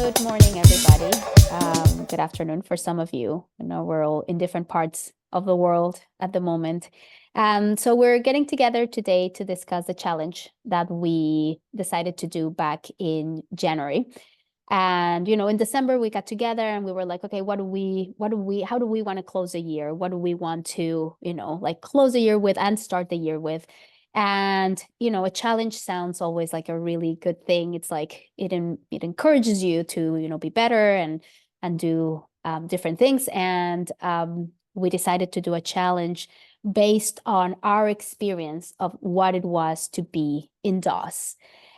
Good morning, everybody. Good afternoon for some of you. I know we're all in different parts of the world at the moment. So we're getting together today to discuss the challenge that we decided to do back in January. And, in December we got together and we were like, okay, how do we want to close a year? What do we want to, close a year with and start the year with? And, a challenge sounds always like a really good thing. It's like it encourages you to, be better and do different things. And we decided to do a challenge based on our experience of what it was to be in DOS.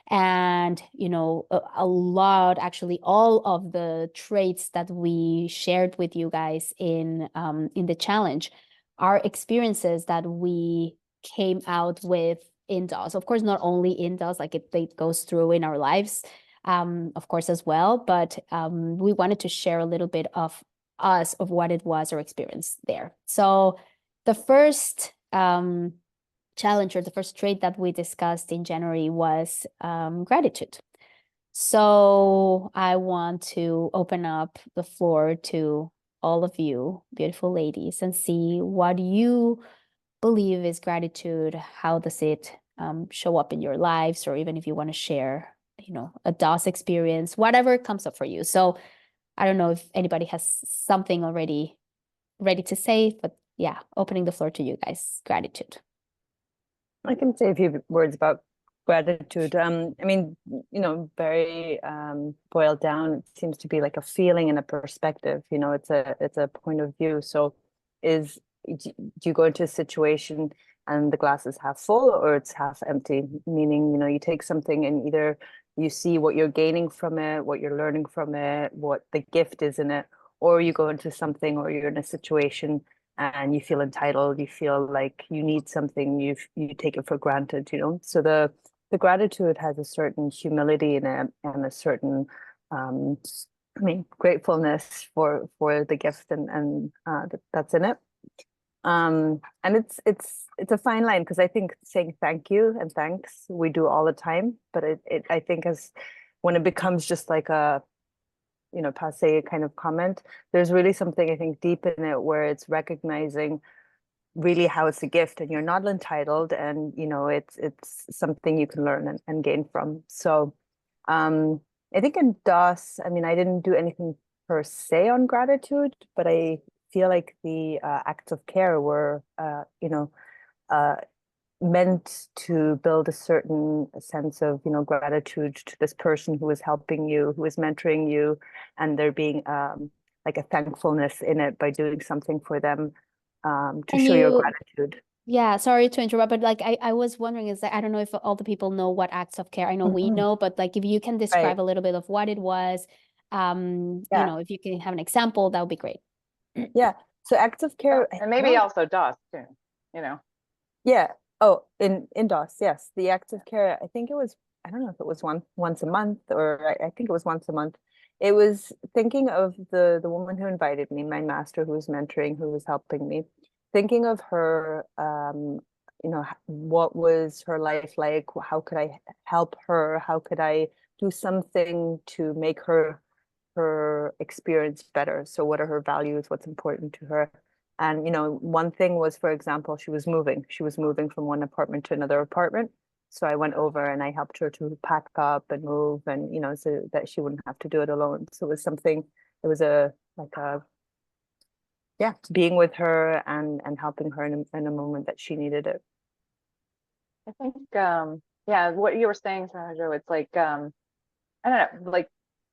And, a lot, actually, all of the traits that we shared with you guys in the challenge are experiences that we came out with in DOS. Of course, not only in DOS, like it goes through in our lives, of course, as well. But we wanted to share a little bit of us, of what it was, our experience there. So the first challenge, or the first trait that we discussed in January, was gratitude. So I want to open up the floor to all of you beautiful ladies and see what you believe is gratitude. How does it show up in your lives? Or even if you want to share, a DOS experience, whatever comes up for you. So I don't know if anybody has something already ready to say, but yeah, opening the floor to you guys. Gratitude. I can say a few words about gratitude. Very boiled down, it seems to be like a feeling and a perspective. It's a point of view. So do you go into a situation and the glass is half full or it's half empty? Meaning, you take something and either you see what you're gaining from it, what you're learning from it, what the gift is in it, or you go into something or you're in a situation and you feel entitled, you feel like you need something, you take it for granted, So the gratitude has a certain humility in it and a certain gratefulness for the gift and that's in it. And it's a fine line, because I think saying thank you and thanks we do all the time, but it I think as when it becomes just like a passe kind of comment, there's really something I think deep in it where it's recognizing really how it's a gift and you're not entitled, and it's something you can learn and gain from. So I think in DOS, I didn't do anything per se on gratitude, but I feel like the acts of care were uh, meant to build a certain sense of gratitude to this person who is helping you, who is mentoring you, and there being like a thankfulness in it by doing something for them, to And show your gratitude. yeah, sorry to interrupt, but like I was wondering, is that I don't know if all the people know what acts of care. I know we Mhm. know, but like if you can Right. describe a little bit of what it was, Yeah. if you can have an example, that would be great. Yeah. So acts of Oh, care, and maybe also DOS too, you know. yeah. Oh, in DOS, yes. The acts of care, I think it was, I don't know if it was once a month, or I think it was once a month. It was thinking of the woman who invited me, my master who was mentoring, who was helping me, thinking of her, what was her life like? How could I help her? How could I do something to make her experience better? So what are her values? What's important to her? And one thing was, for example, she was moving. She was moving from one apartment to another apartment. So I went over and I helped her to pack up and move, and so that she wouldn't have to do it alone. So it was something, it was a like a yeah, being with her and helping her in a moment that she needed it. I think yeah, what you were saying, Sandra, it's like I don't know, like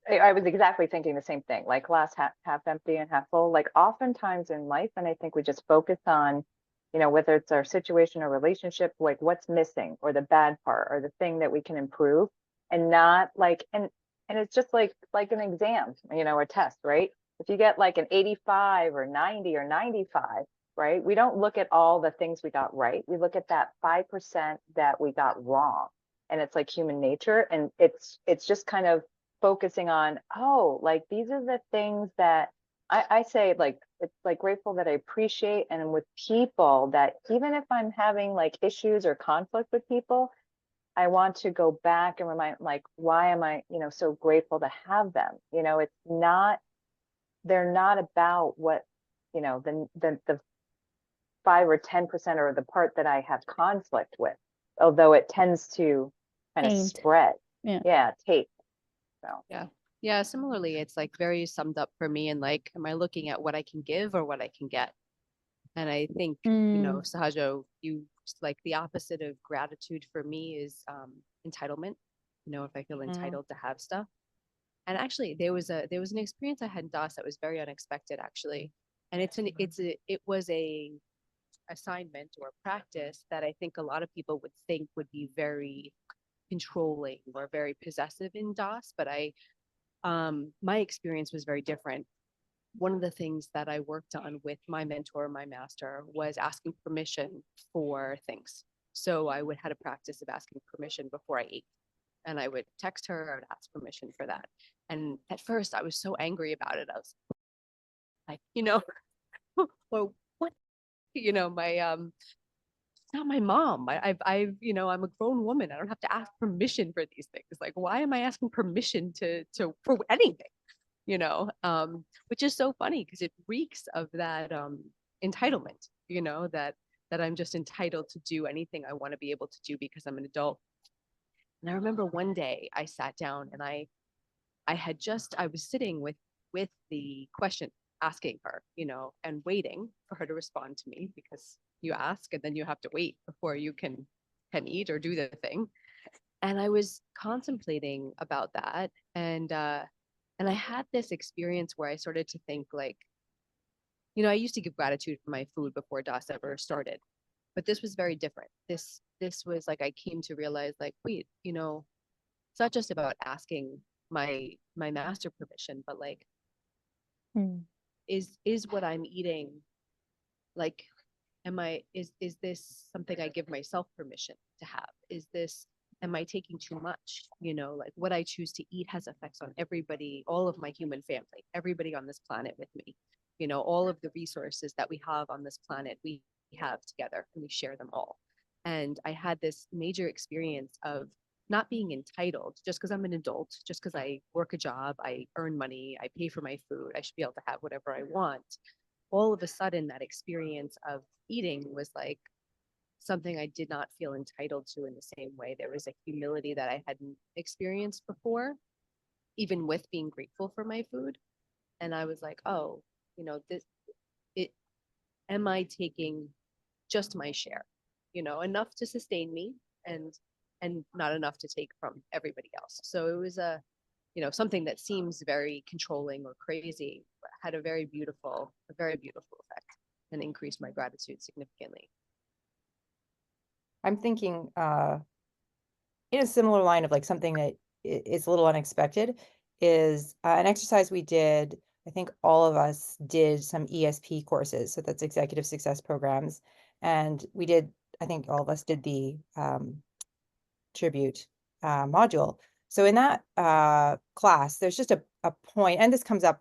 I was exactly thinking the same thing, like glass half empty and half full. Like oftentimes in life, and I think we just focus on, whether it's our situation or relationship, like what's missing or the bad part or the thing that we can improve, and not like and it's just like an exam, a test, right? If you get like an 85 or 90 or 95, right? We don't look at all the things we got right. We look at that 5% that we got wrong. And it's like human nature. And it's just kind of focusing on, oh, like these are the things that I say, like it's like grateful that I appreciate, and with people that even if I'm having like issues or conflict with people, I want to go back and remind, like, why am I, so grateful to have them? It's not, they're not about what, the 5 or 10% or the part that I have conflict with, although it tends to kind of Taint. spread. Yeah. Yeah, tape. So Yeah, similarly, it's like very summed up for me, and like, am I looking at what I can give or what I can get? And I think, Sahajo, you like the opposite of gratitude for me is entitlement. If I feel entitled to have stuff. And actually, there was an experience I had in DOS that was very unexpected, actually. And it was a assignment or practice that I think a lot of people would think would be very controlling or very possessive in DOS, but my experience was very different. One of the things that I worked on with my mentor, my master, was asking permission for things. So I would had a practice of asking permission before I ate. And I would text her, I would ask permission for that. And at first I was so angry about it. I was like, well, what? My it's not my mom. I'm a grown woman. I don't have to ask permission for these things. Like, why am I asking permission for anything? Which is so funny because it reeks of that entitlement, that I'm just entitled to do anything I want to be able to do because I'm an adult. And I remember one day I sat down and I was sitting with the question asking her, and waiting for her to respond to me because you ask and then you have to wait before you can eat or do the thing. And I was contemplating about that, and I had this experience where I started to think like, I used to give gratitude for my food before DOS ever started, but this was very different. This was like I came to realize like, wait, it's not just about asking my master permission, but like, is what I'm eating, like, is this something I give myself permission to have? Am I taking too much? Like what I choose to eat has effects on everybody, all of my human family, everybody on this planet with me. All of the resources that we have on this planet, we have together and we share them all. And I had this major experience of not being entitled just because I'm an adult, just because I work a job, I earn money, I pay for my food, I should be able to have whatever I want. All of a sudden, that experience of eating was like something I did not feel entitled to in the same way. There was a humility that I hadn't experienced before, even with being grateful for my food. And I was like, oh, am I taking just my share, enough to sustain me and not enough to take from everybody else. So it was something that seems very controlling or crazy, but had a very beautiful effect and increased my gratitude significantly. I'm thinking in a similar line of like something that is a little unexpected is an exercise we did. I think all of us did some ESP courses. So that's executive success programs. And I think all of us did the tribute module. So in that class, there's just a point, and this comes up,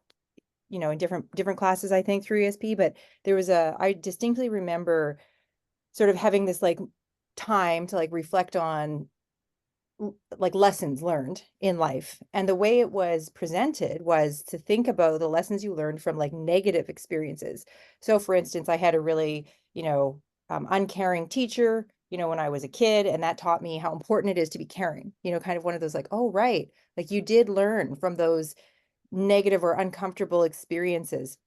in different classes, I think, through ESP, but I distinctly remember sort of having this like time to like reflect on like lessons learned in life. And the way it was presented was to think about the lessons you learned from like negative experiences. So for instance, I had a really, uncaring teacher, when I was a kid, and that taught me how important it is to be caring, kind of one of those like, oh, right. Like you did learn from those negative or uncomfortable experiences.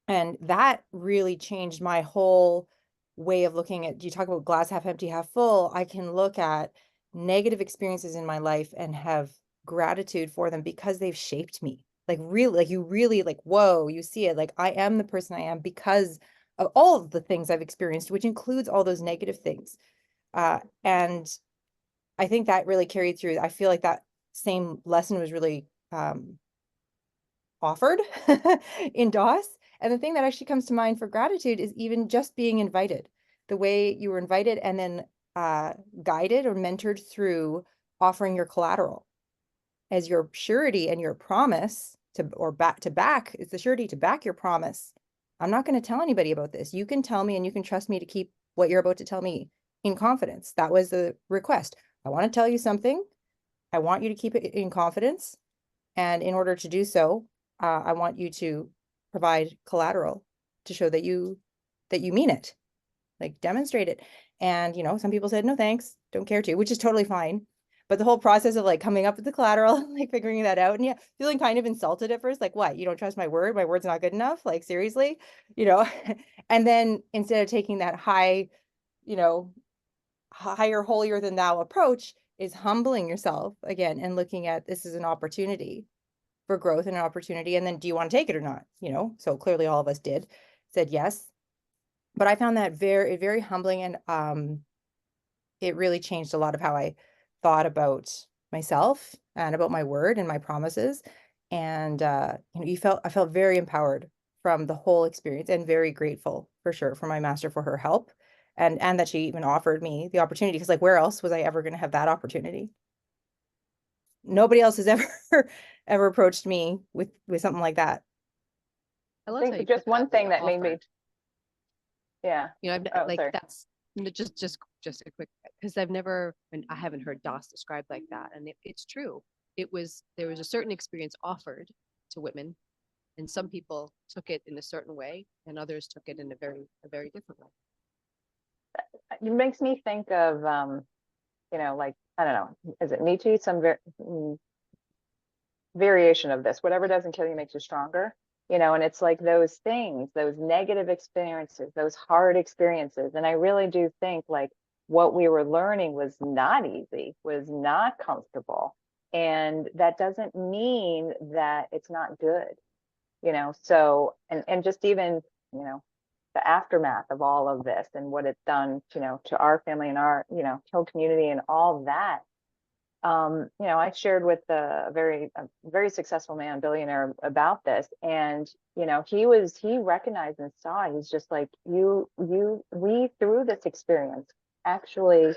And that really changed my whole way of looking at, you talk about glass half empty, half full. I can look at negative experiences in my life and have gratitude for them because they've shaped me. Like really, like you really like, whoa, you see it. Like I am the person I am because of all of the things I've experienced, which includes all those negative things. And I think that really carried through. I feel like that same lesson was really offered in DOS. And the thing that actually comes to mind for gratitude is even just being invited, the way you were invited and then guided or mentored through offering your collateral as your surety and your promise it's the surety to back your promise. I'm not going to tell anybody about this. You can tell me and you can trust me to keep what you're about to tell me in confidence. That was the request. I want to tell you something. I want you to keep it in confidence. And in order to do so, I want you to provide collateral to show that you mean it, like demonstrate it. And, you know, some people said, no, thanks, don't care to, which is totally fine. But the whole process of like coming up with the collateral, like figuring that out, and yeah, feeling kind of insulted at first, like, what, you don't trust my word? My word's not good enough? Like, seriously, you know? And then instead of taking that high, you know, higher, holier than thou approach, is humbling yourself again and looking at this as an opportunity for growth and an opportunity. And then, do you want to take it or not? You know, so clearly all of us said yes. But I found that very, very humbling, and it really changed a lot of how I thought about myself and about my word and my promises. And you know, I felt very empowered from the whole experience, and very grateful for sure for my master for her help, and that she even offered me the opportunity, because like, where else was I ever going to have that opportunity? Nobody else has ever ever approached me with something like that. I I love how you think put just one that, thing the that made me, offer. yeah. You know, Oh, like sorry. that's just a quick, because I've never, and I haven't heard DOS described like that, and it's true. There was a certain experience offered to women, and some people took it in a certain way, and others took it in a very different way. It makes me think of, you know, like, I don't know, is it Nietzsche? Some variation of this, whatever doesn't kill you makes you stronger, you know. And it's like those things, those negative experiences, those hard experiences. And I really do think like what we were learning was not easy, was not comfortable. And that doesn't mean that it's not good, you know. So, and just even, you know, the aftermath of all of this and what it's done, you know, to our family and our, you know, whole community and all that. You know, I shared with a very successful man, billionaire, about this, and you know, he recognized and saw. He's just like, we through this experience actually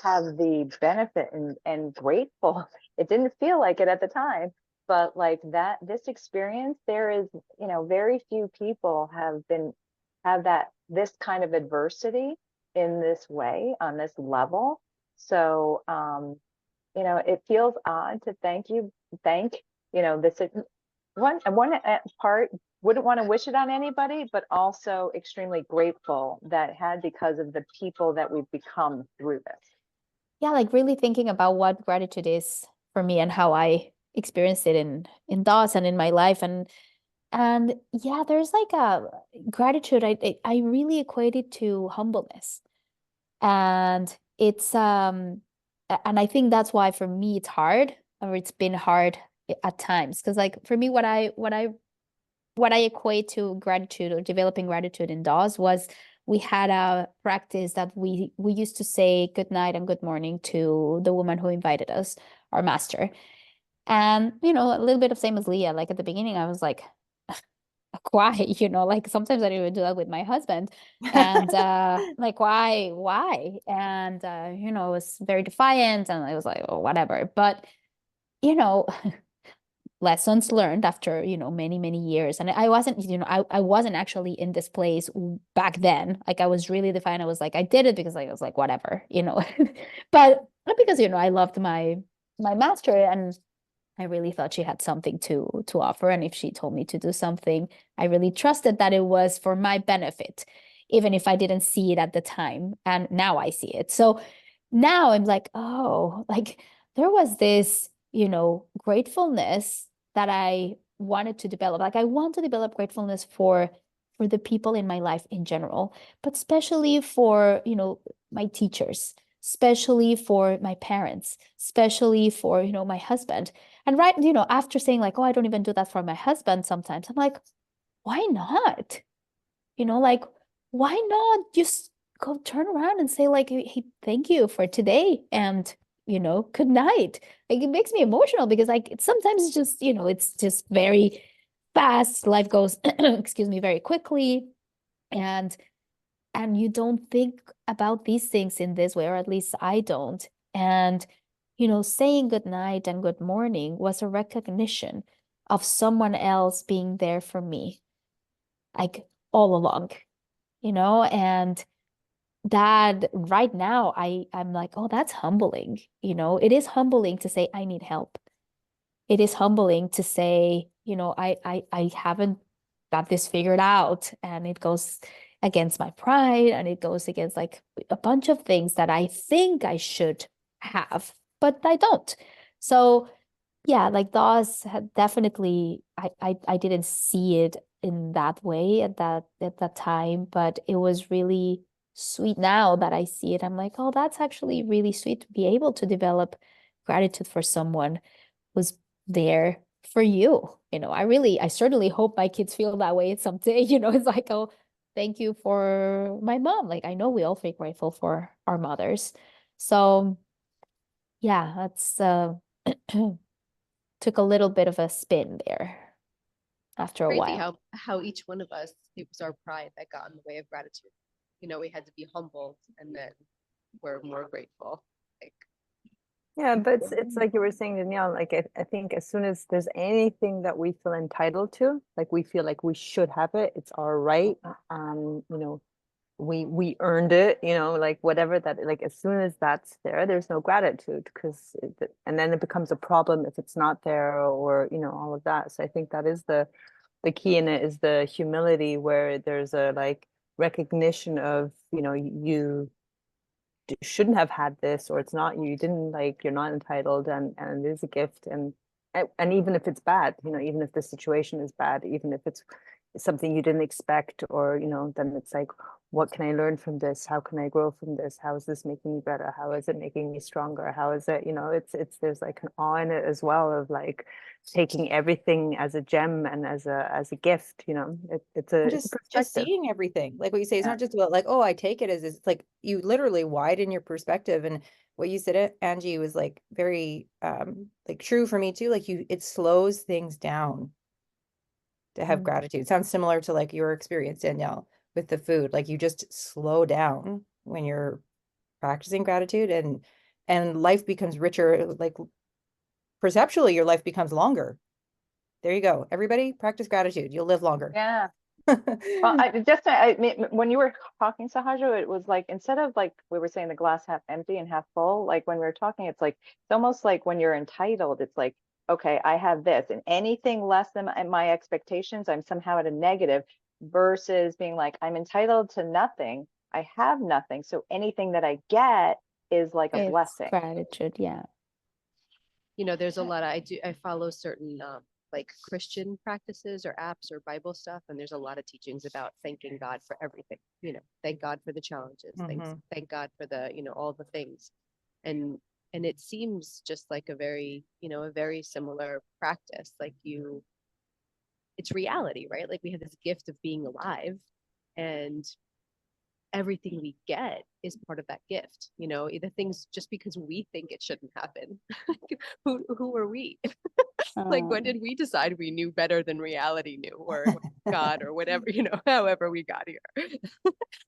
have the benefit and grateful. It didn't feel like it at the time, but like that, this experience, there is, you know, very few people have this kind of adversity in this way, on this level. So, you know, it feels odd to thank, you know, this one part, wouldn't want to wish it on anybody, but also extremely grateful that it had, because of the people that we've become through this. Yeah, like really thinking about what gratitude is for me and how I experienced it in DOS and in my life. And yeah, there's like a gratitude I really equate it to humbleness. And it's and I think that's why for me it's hard, or it's been hard at times. Because like for me, what I equate to gratitude or developing gratitude in DAWs was, we had a practice that we used to say good night and good morning to the woman who invited us, our master. And you know, a little bit of same as Leah, like at the beginning I was like, why, you know, like sometimes I didn't even do that with my husband. And like, why? And you know, it was very defiant, and I was like, oh, whatever. But you know, lessons learned after, you know, many years. And I wasn't, you know, I wasn't actually in this place back then. Like I was really defiant. I was like, I did it because I was like, whatever, you know. But not because, you know, I loved my master, and I really thought she had something to offer. And if she told me to do something, I really trusted that it was for my benefit, even if I didn't see it at the time. And now I see it. So now I'm like, oh, like there was this, you know, gratefulness that I wanted to develop. Like I want to develop gratefulness for the people in my life in general, but especially for, you know, my teachers, especially for my parents, especially for, you know, my husband. And right, you know, after saying like, oh, I don't even do that for my husband sometimes, I'm like, why not? You know, like, why not just go turn around and say like, hey, thank you for today, and you know, good night. Like it makes me emotional because like sometimes it's just, you know, it's just very fast. Life goes, excuse me, very quickly. And you don't think about these things in this way, or at least I don't. And you know, saying good night and good morning was a recognition of someone else being there for me, like all along, you know. And that right now I'm like, oh, that's humbling. You know, it is humbling to say I need help. It is humbling to say, you know, I haven't got this figured out, and it goes against my pride, and it goes against like a bunch of things that I think I should have, but I don't. So yeah, like DOS had definitely, I didn't see it in that way at that time, but it was really sweet now that I see it. I'm like, oh, that's actually really sweet to be able to develop gratitude for someone who's there for you. You know, I certainly hope my kids feel that way someday. You know, it's like, oh, thank you for my mom. Like I know we all feel grateful for our mothers. So yeah, that's took a little bit of a spin there after a Crazy while. how each one of us, it was our pride that got in the way of gratitude. You know, we had to be humbled, and then we're more grateful. Like, Yeah, but it's like you were saying, Danielle, like I think as soon as there's anything that we feel entitled to, like we feel like we should have it, it's our right. You know, we earned it, you know, like whatever that, like as soon as that's there, there's no gratitude, because and then it becomes a problem if it's not there, or you know, all of that. So I think that is the key in it, is the humility, where there's a like recognition of, you know, you shouldn't have had this, or it's not, you didn't, like you're not entitled, and it is a gift. And even if it's bad, you know, even if the situation is bad, even if it's something you didn't expect, or you know, then it's like, what can I learn from this? How can I grow from this? How is this making me better? How is it making me stronger? How is it, you know, it's there's like an awe in it as well, of like taking everything as a gem and as a gift, you know. It's a Just perspective. seeing everything, like what you say, it's Yeah. not just about like, oh, I take it as it's like you literally widen your perspective. And what you said, Angie, was like very like true for me too. Like it slows things down to have gratitude. It sounds similar to like your experience, Danielle, with the food. Like you just slow down when you're practicing gratitude, and life becomes richer. Like perceptually, your life becomes longer. There you go. Everybody practice gratitude. You'll live longer. Yeah. Well, I mean, when you were talking, Sahajo, it was like, instead of like we were saying the glass half empty and half full, like when we were talking, it's almost like when you're entitled, it's like, okay, I have this, and anything less than my expectations, I'm somehow at a negative, versus being like, I'm entitled to nothing, I have nothing, so anything that I get is like a It's blessing. gratitude, yeah. you know, there's a lot of, I follow certain like Christian practices or apps or Bible stuff, and there's a lot of teachings about thanking God for everything. You know, thank God for the challenges, thank God for the, you know, all the things. And it seems just like a very, you know, a very similar practice. Like it's reality, right? Like we have this gift of being alive, and everything we get is part of that gift. You know, the things, just because we think it shouldn't happen. Who are we? Like, when did we decide we knew better than reality knew, or God, or whatever, you know, however we got here?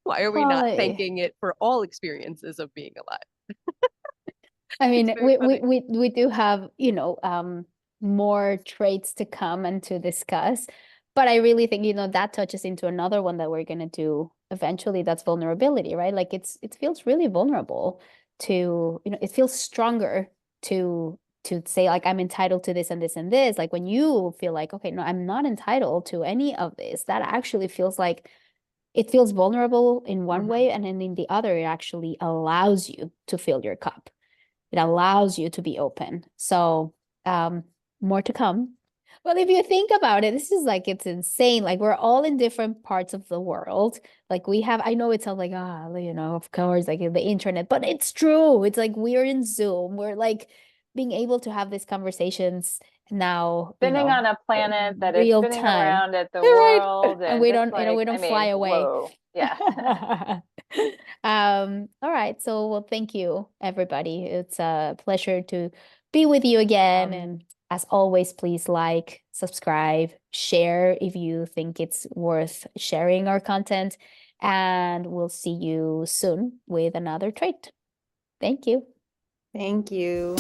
Why are we not thanking it for all experiences of being alive? I mean, we do have, you know, more traits to come and to discuss, but I really think, you know, that touches into another one that we're going to do eventually. That's vulnerability, right? Like it feels really vulnerable to, you know, it feels stronger to say like, I'm entitled to this and this and this. Like when you feel like, okay, no, I'm not entitled to any of this, that actually feels like it feels vulnerable in one way, and then in the other, it actually allows you to fill your cup. It allows you to be open. So more to come. Well, if you think about it, this is like, it's insane. Like we're all in different parts of the world. Like we have, I know it sounds like, you know, of course, like the internet, but it's true. It's like we're in Zoom. We're like being able to have these conversations now, Spinning you know, on a planet that is real spinning time. around at the Right. world, And and we just don't, you know, like, we don't fly away. whoa, yeah. All right. So, well, thank you, everybody. It's a pleasure to be with you again. And as always, please like, subscribe, share if you think it's worth sharing our content. And we'll see you soon with another trait. Thank you. Thank you.